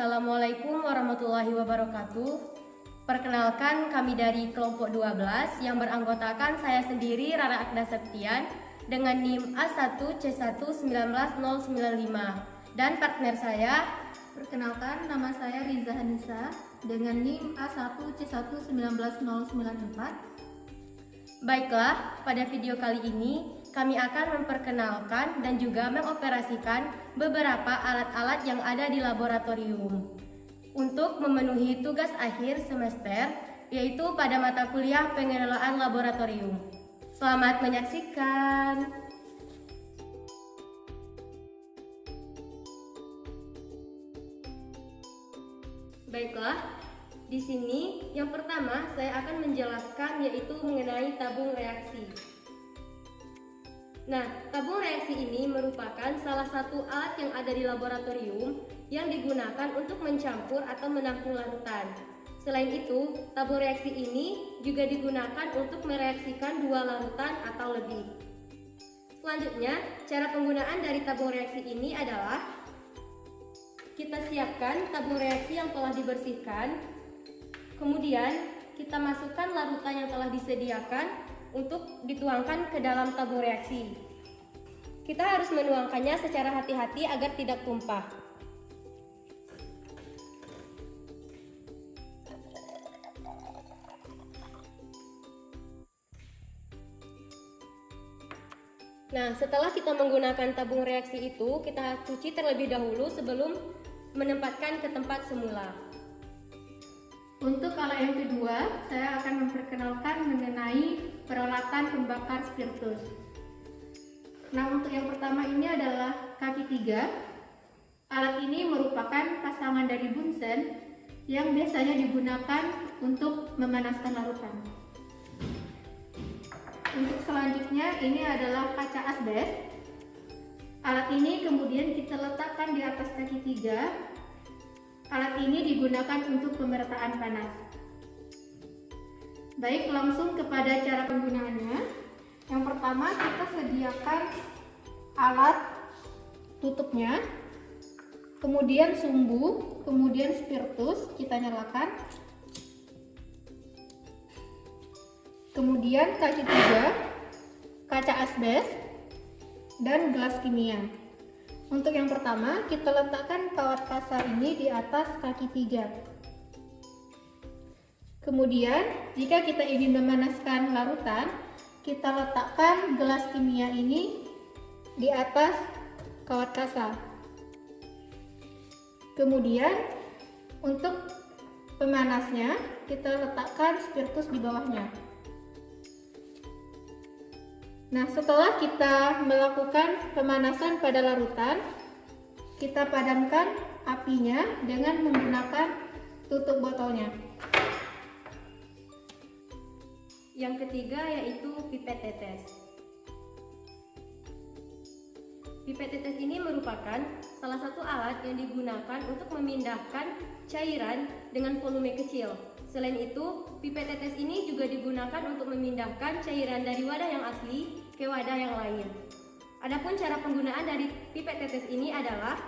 Assalamualaikum warahmatullahi wabarakatuh. Perkenalkan, kami dari kelompok 12 yang beranggotakan saya sendiri Rara Agda Septian dengan NIM A1C1199095 dan partner saya. Perkenalkan, nama saya Riza Hanisa dengan NIM A1C1199094. Baiklah, pada video kali ini kami akan memperkenalkan dan juga mengoperasikan beberapa alat-alat yang ada di laboratorium untuk memenuhi tugas akhir semester, yaitu pada mata kuliah pengelolaan laboratorium. Selamat menyaksikan. Baiklah, di sini yang pertama saya akan menjelaskan yaitu mengenai tabung reaksi. Nah, tabung reaksi ini merupakan salah satu alat yang ada di laboratorium yang digunakan untuk mencampur atau menampung larutan. Selain itu, tabung reaksi ini juga digunakan untuk mereaksikan dua larutan atau lebih. Selanjutnya, cara penggunaan dari tabung reaksi ini adalah kita siapkan tabung reaksi yang telah dibersihkan, kemudian kita masukkan larutan yang telah disediakan untuk dituangkan ke dalam tabung reaksi. Kita harus menuangkannya secara hati-hati agar tidak tumpah. Nah, setelah kita menggunakan tabung reaksi itu, kita cuci terlebih dahulu sebelum menempatkan ke tempat semula. Untuk alat yang kedua, saya akan memperkenalkan mengenai peralatan pembakar spiritus. Nah, untuk yang pertama ini adalah kaki 3. Alat ini merupakan pasangan dari bunsen yang biasanya digunakan untuk memanaskan larutan. Untuk selanjutnya ini adalah kaca asbes. Alat ini kemudian kita letakkan di atas kaki 3. Alat ini digunakan untuk pemerataan panas. Baik, langsung kepada cara penggunaannya. Yang pertama, kita sediakan alat tutupnya, kemudian sumbu, kemudian spiritus kita nyalakan, kemudian kaki 3, kaca asbes, dan gelas kimia. Untuk yang pertama, kita letakkan kawat kasar ini di atas kaki 3. Kemudian, jika kita ingin memanaskan larutan, kita letakkan gelas kimia ini di atas kawat kasar. Kemudian, untuk pemanasnya, kita letakkan spiritus di bawahnya. Nah, setelah kita melakukan pemanasan pada larutan, kita padamkan apinya dengan menggunakan tutup botolnya. Yang ketiga yaitu pipet tetes. Pipet tetes ini merupakan salah satu alat yang digunakan untuk memindahkan cairan dengan volume kecil. Selain itu, pipet tetes ini juga digunakan untuk memindahkan cairan dari wadah yang asli ke wadah yang lain. Adapun cara penggunaan dari pipet tetes ini adalah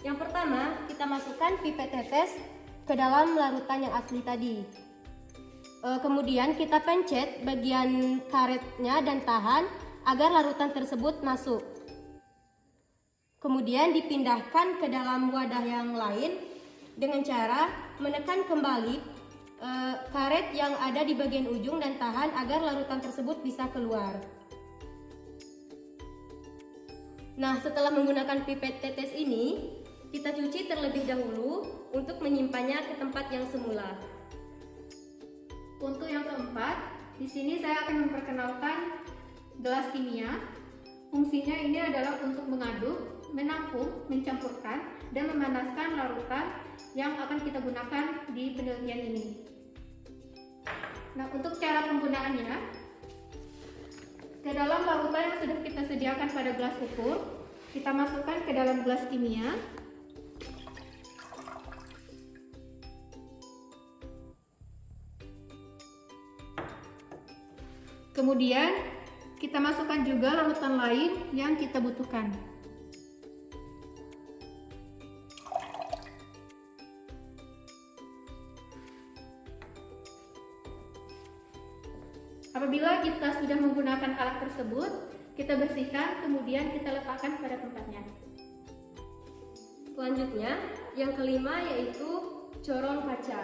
yang pertama, kita masukkan pipet tetes ke dalam larutan yang asli tadi. Kemudian kita pencet bagian karetnya dan tahan agar larutan tersebut masuk. Kemudian dipindahkan ke dalam wadah yang lain dengan cara menekan kembali karet yang ada di bagian ujung dan tahan agar larutan tersebut bisa keluar. Nah, setelah menggunakan pipet tetes ini, kita cuci terlebih dahulu untuk menyimpannya ke tempat yang semula. Untuk yang keempat, di sini saya akan memperkenalkan gelas kimia. Fungsinya ini adalah untuk mengaduk, menampung, mencampurkan, dan memanaskan larutan yang akan kita gunakan di penelitian ini. Nah, untuk cara penggunaannya, ke dalam larutan yang sudah kita sediakan pada gelas ukur, kita masukkan ke dalam gelas kimia. Kemudian, kita masukkan juga larutan lain yang kita butuhkan. Apabila kita sudah menggunakan alat tersebut, kita bersihkan, kemudian kita letakkan pada tempatnya. Selanjutnya, yang kelima yaitu corong kaca.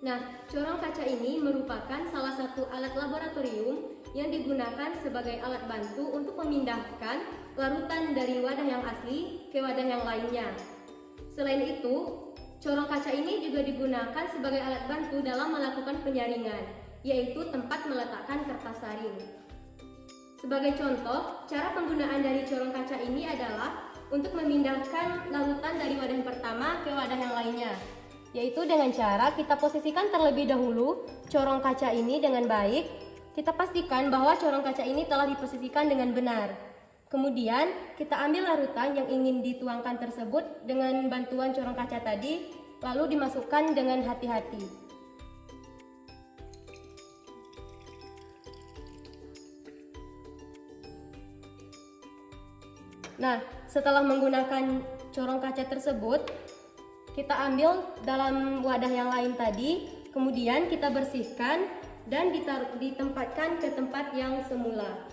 Nah, corong kaca ini merupakan salah satu alat laboratorium yang digunakan sebagai alat bantu untuk memindahkan larutan dari wadah yang asli ke wadah yang lainnya. Selain itu, corong kaca ini juga digunakan sebagai alat bantu dalam melakukan penyaringan, yaitu tempat meletakkan kertas saring. Sebagai contoh, cara penggunaan dari corong kaca ini adalah untuk memindahkan larutan dari wadah yang pertama ke wadah yang lainnya, yaitu dengan cara kita posisikan terlebih dahulu corong kaca ini dengan baik. Kita pastikan bahwa corong kaca ini telah diposisikan dengan benar. Kemudian kita ambil larutan yang ingin dituangkan tersebut dengan bantuan corong kaca tadi, lalu dimasukkan dengan hati-hati. Nah, setelah menggunakan corong kaca tersebut, kita ambil dalam wadah yang lain tadi, kemudian kita bersihkan dan ditempatkan ke tempat yang semula.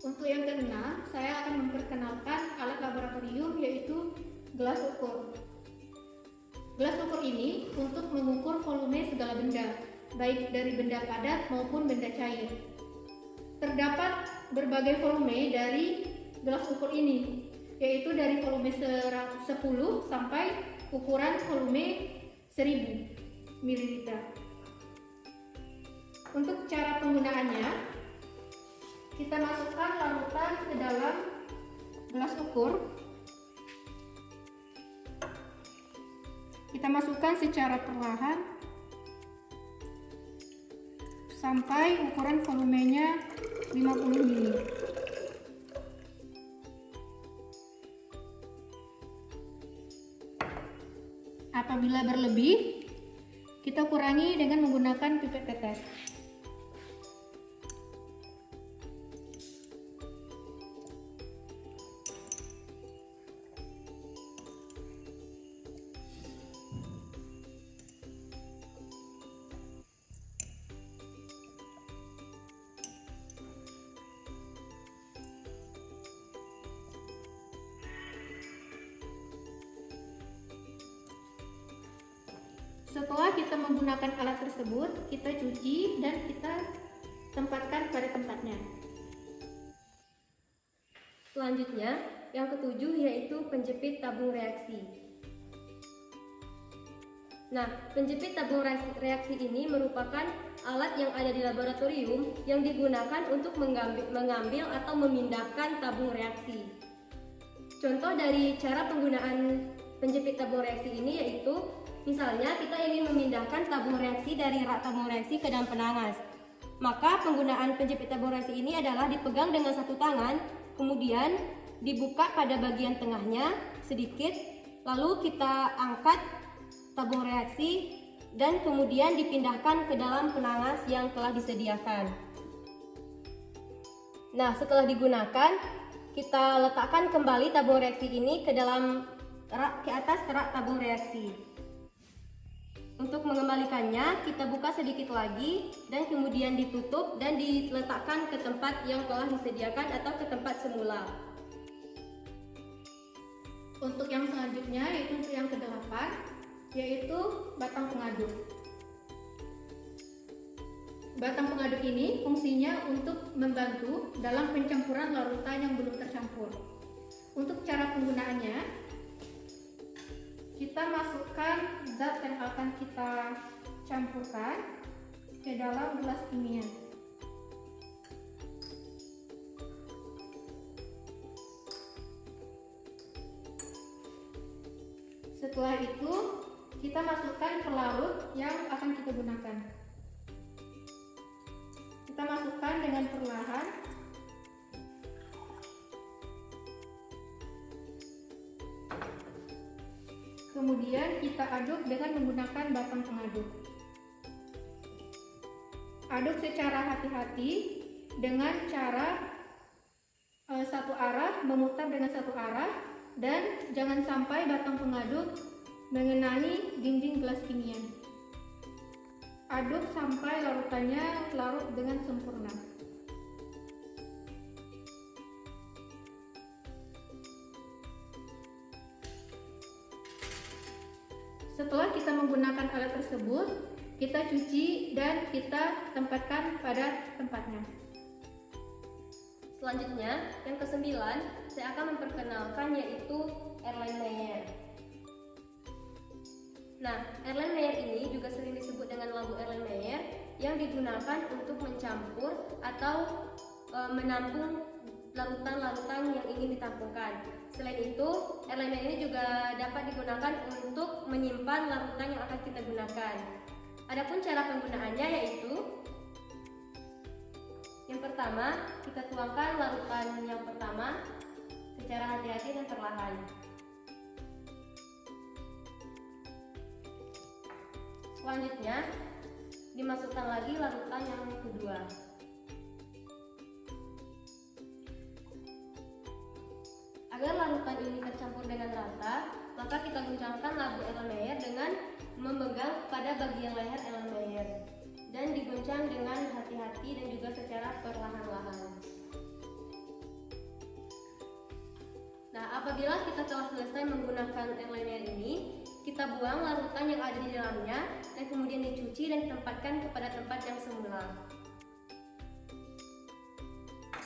Untuk yang keenam, saya akan memperkenalkan alat laboratorium yaitu gelas ukur. Gelas ukur ini untuk mengukur volume segala benda, baik dari benda padat maupun benda cair. Terdapat berbagai volume dari gelas ukur ini, yaitu dari volume 10 sampai ukuran volume 1000 ml. Untuk cara penggunaannya, kita masukkan larutan ke dalam gelas ukur. Kita masukkan secara perlahan sampai ukuran volumenya 50 ml. Apabila berlebih, kita kurangi dengan menggunakan pipet tetes. Setelah kita menggunakan alat tersebut, kita cuci dan kita tempatkan pada tempatnya. Selanjutnya, yang ketujuh yaitu penjepit tabung reaksi. Nah, penjepit tabung reaksi ini merupakan alat yang ada di laboratorium yang digunakan untuk mengambil atau memindahkan tabung reaksi. Contoh dari cara penggunaan penjepit tabung reaksi ini yaitu misalnya kita ingin memindahkan tabung reaksi dari rak tabung reaksi ke dalam penanas. Maka penggunaan penjepit tabung reaksi ini adalah dipegang dengan satu tangan, kemudian dibuka pada bagian tengahnya sedikit, lalu kita angkat tabung reaksi dan kemudian dipindahkan ke dalam penanas yang telah disediakan. Nah, setelah digunakan, kita letakkan kembali tabung reaksi ini ke atas rak tabung reaksi. Untuk mengembalikannya, kita buka sedikit lagi dan kemudian ditutup dan diletakkan ke tempat yang telah disediakan atau ke tempat semula. Untuk yang selanjutnya, yaitu untuk yang ke-8, yaitu batang pengaduk. Batang pengaduk ini fungsinya untuk membantu dalam pencampuran larutan yang belum tercampur. Untuk cara penggunaannya, kita masukkan zat yang akan kita campurkan ke dalam gelas kimia. Setelah itu, kita masukkan pelarut yang akan kita gunakan. Kita masukkan dengan perlahan. Kemudian kita aduk dengan menggunakan batang pengaduk. Aduk secara hati-hati dengan cara satu arah, memutar dengan satu arah, dan jangan sampai batang pengaduk mengenai dinding gelas kimia. aduk sampai larutannya larut dengan sempurna. Setelah kita menggunakan alat tersebut, kita cuci dan kita tempatkan pada tempatnya. Selanjutnya, yang kesembilan, saya akan memperkenalkan yaitu Erlenmeyer. Nah, Erlenmeyer ini juga sering disebut dengan labu Erlenmeyer yang digunakan untuk mencampur atau menampung larutan-larutan yang ingin ditampungkan. Selain itu, Erlenmeyer ini juga dapat digunakan untuk menyimpan larutan yang akan kita gunakan. Adapun cara penggunaannya yaitu yang pertama, kita tuangkan larutan yang pertama secara hati-hati dan perlahan. Selanjutnya, dimasukkan lagi larutan yang kedua. Agar larutan ini tercampur dengan rata, maka kita guncangkan labu Erlenmeyer dengan memegang pada bagian leher Erlenmeyer dan diguncang dengan hati-hati dan juga secara perlahan-lahan. Nah, apabila kita telah selesai menggunakan Erlenmeyer ini, kita buang larutan yang ada di dalamnya dan kemudian dicuci dan ditempatkan kepada tempat yang semula.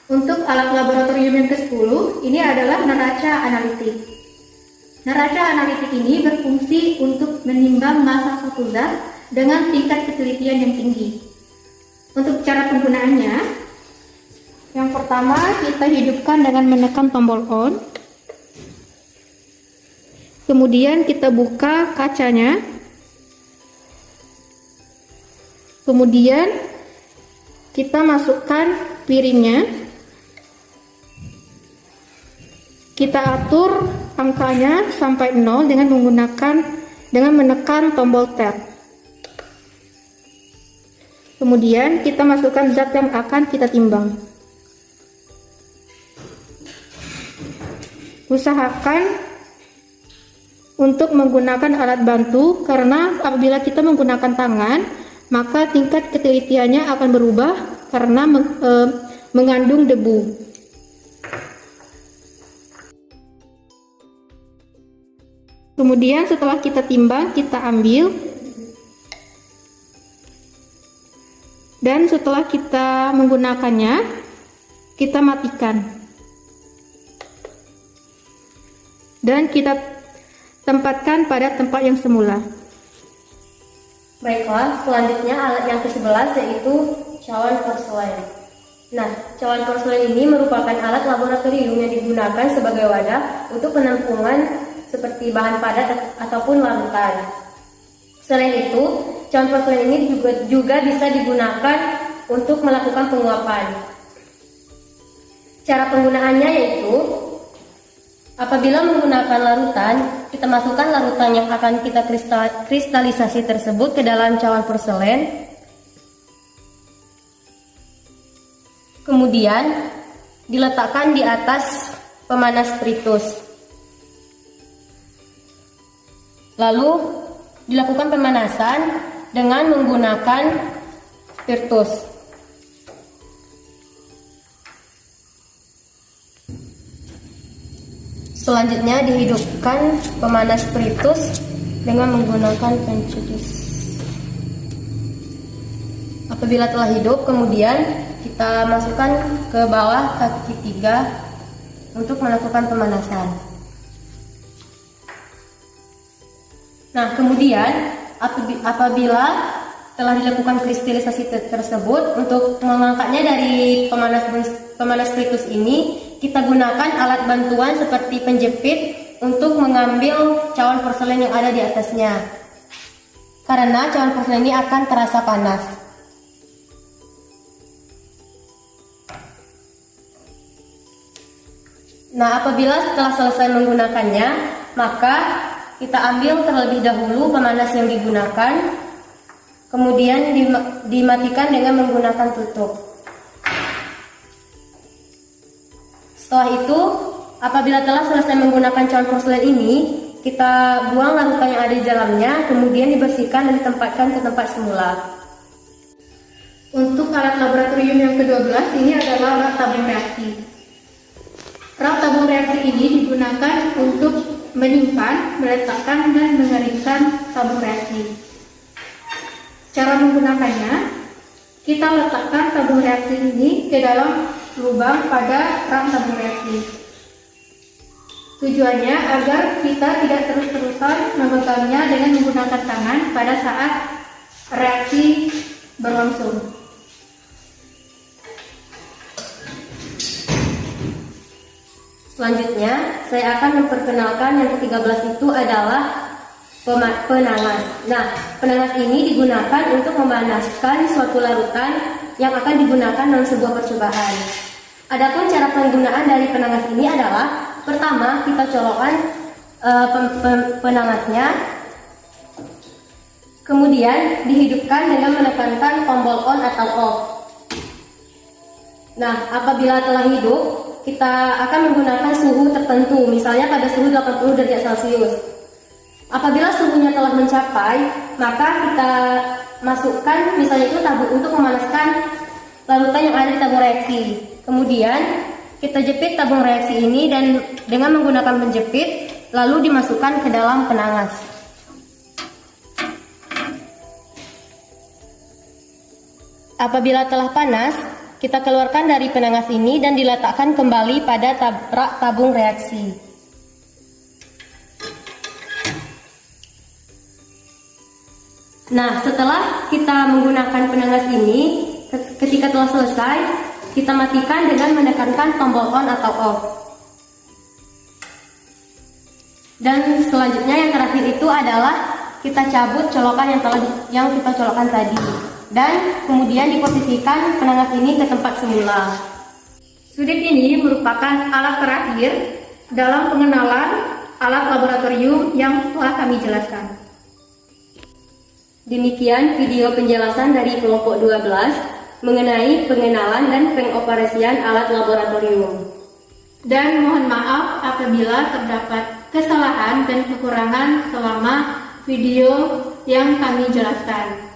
Untuk alat laboratorium yang ke-10, ini adalah neraca analitik. Neraca analitik ini berfungsi untuk menimbang massa suatu zat dengan tingkat ketelitian yang tinggi. Untuk cara penggunaannya, yang pertama kita hidupkan dengan menekan tombol on. Kemudian kita buka kacanya. Kemudian kita masukkan piringnya. Kita atur angkanya sampai 0 dengan menekan tombol tab. Kemudian kita masukkan zat yang akan kita timbang. Usahakan untuk menggunakan alat bantu karena apabila kita menggunakan tangan, maka tingkat ketelitiannya akan berubah karena mengandung debu. Kemudian setelah kita timbang, kita ambil. Dan setelah kita menggunakannya, kita matikan. Dan kita tempatkan pada tempat yang semula. Baiklah, selanjutnya alat yang ke-11 yaitu cawan porselen. Nah, cawan porselen ini merupakan alat laboratorium yang digunakan sebagai wadah untuk penampungan seperti bahan padat ataupun larutan. Selain itu, cawan porselen ini juga bisa digunakan untuk melakukan penguapan. Cara penggunaannya yaitu apabila menggunakan larutan, kita masukkan larutan yang akan kita kristalisasi tersebut ke dalam cawan porselen. Kemudian diletakkan di atas pemanas spiritus. Lalu dilakukan pemanasan dengan menggunakan spiritus. Selanjutnya dihidupkan pemanas spiritus dengan menggunakan pencetus. Apabila telah hidup, kemudian kita masukkan ke bawah kaki 3 untuk melakukan pemanasan. Nah, kemudian apabila telah dilakukan kristalisasi tersebut, untuk mengangkatnya dari pemanas spiritus ini, kita gunakan alat bantuan seperti penjepit untuk mengambil cawan porselen yang ada di atasnya. Karena cawan porselen ini akan terasa panas. Nah, apabila setelah selesai menggunakannya, maka kita ambil terlebih dahulu pemanas yang digunakan, kemudian dimatikan dengan menggunakan tutup. Setelah itu, apabila telah selesai menggunakan cawan porselen ini, kita buang larutan yang ada di dalamnya, kemudian dibersihkan dan ditempatkan ke tempat semula. Untuk alat laboratorium yang ke-12 ini adalah rak tabung reaksi. Rak tabung reaksi ini digunakan untuk menyimpan, meletakkan, dan mengeringkan tabung reaksi. Cara menggunakannya, kita letakkan tabung reaksi ini ke dalam lubang pada rak tabung reaksi. Tujuannya agar kita tidak terus-terusan memegangnya dengan menggunakan tangan pada saat reaksi berlangsung. Selanjutnya, saya akan memperkenalkan yang ke-13 itu adalah penangas. Nah, penangas ini digunakan untuk memanaskan suatu larutan yang akan digunakan dalam sebuah percobaan. Adapun cara penggunaan dari penangas ini adalah, pertama kita colokkan penangasnya, kemudian dihidupkan dengan menekankan tombol on atau off. Nah, apabila telah hidup, kita akan menggunakan suhu tertentu, misalnya pada suhu 80 derajat Celcius. Apabila suhunya telah mencapai, maka kita masukkan misalnya itu tabung untuk memanaskan larutan yang ada di tabung reaksi. Kemudian kita jepit tabung reaksi ini dan dengan menggunakan penjepit lalu dimasukkan ke dalam penangas. Apabila telah panas, kita keluarkan dari penangas ini dan diletakkan kembali pada rak tabung reaksi. Nah, setelah kita menggunakan penangas ini, ketika telah selesai, kita matikan dengan menekankan tombol on atau off. Dan selanjutnya yang terakhir itu adalah kita cabut colokan yang kita colokkan tadi. Dan kemudian diposisikan penangas ini ke tempat semula. Sudut ini merupakan alat terakhir dalam pengenalan alat laboratorium yang telah kami jelaskan. Demikian video penjelasan dari kelompok 12 mengenai pengenalan dan pengoperasian alat laboratorium. Dan mohon maaf apabila terdapat kesalahan dan kekurangan selama video yang kami jelaskan.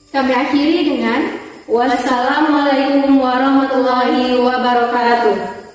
Kami akhiri dengan Wassalamualaikum warahmatullahi wabarakatuh.